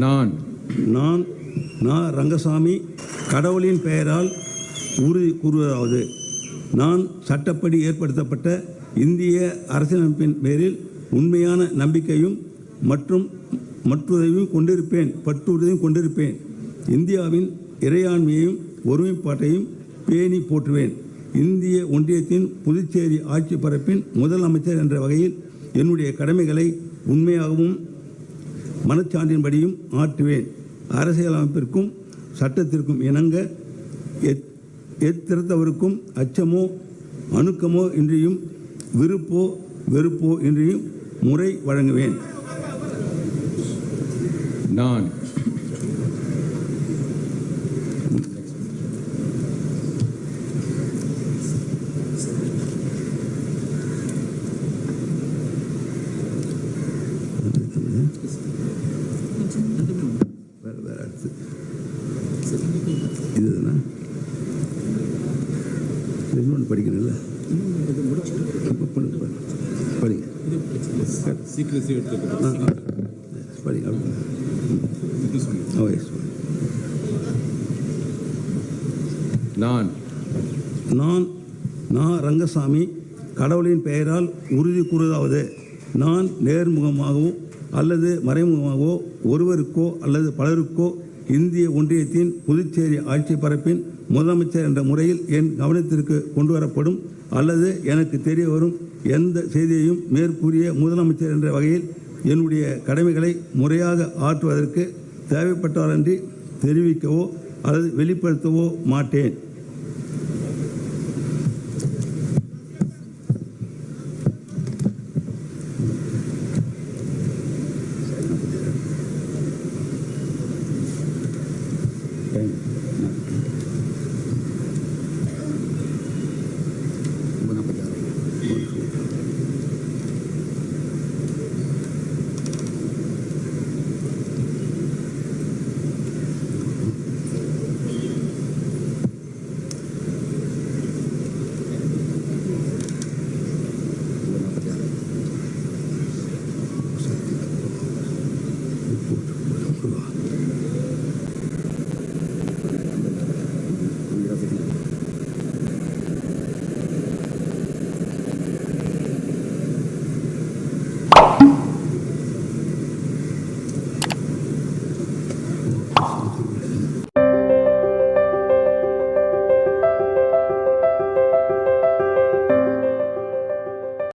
நான் ரங்கசாமி கடவுளின் பெயரால் உறுதி கூறுவதாவது, நான் சட்டப்படி ஏற்படுத்தப்பட்ட இந்திய அரசியலமைப்பின் பேரில் உண்மையான நம்பிக்கையும் மற்றும் பற்றுறுதியும் கொண்டிருப்பேன். இந்தியாவின் இறையாண்மையையும் ஒருமைப்பாட்டையும் பேணி போற்றுவேன். இந்திய ஒன்றியத்தின் புதுச்சேரி ஆட்சி பரப்பின் முதலமைச்சர் என்ற வகையில் என்னுடைய கடமைகளை உண்மையாகவும் மனச்சான்றின்படியும் ஆற்றுவேன். அரசியலமைப்பிற்கும் சட்டத்திற்கும் இணங்க எத்திருத்தவருக்கும் அச்சமோ அணுக்கமோ இன்றியும் விருப்போ வெறுப்போ இன்றியும் முறை வழங்குவேன். நான் வேற அடுத்து இதுதானே இன்னொன்று படிக்கணும்ல, படிங்க படிங்க. நான் ரங்கசாமி கடவுளின் பெயரால் உறுதி கூறுவதாவது, நான் நேர்முகமாகவோ அல்லது மறைமுகமாகவோ ஒருவருக்கோ அல்லது பலருக்கோ இந்திய ஒன்றியத்தின் புதுச்சேரி ஆட்சி பரப்பின் முதலமைச்சர் என்ற முறையில் என் கவனத்திற்கு கொண்டு வரப்படும் அல்லது எனக்கு தெரிய வரும் எந்த செய்தியையும் மேற்கூறிய முதலமைச்சர் என்ற வகையில் என்னுடைய கடமைகளை முறையாக ஆற்றுவதற்கு தேவைப்பட்டாலன்றி தெரிவிக்கவோ அல்லது வெளிப்படுத்தவோ மாட்டேன். Thank you.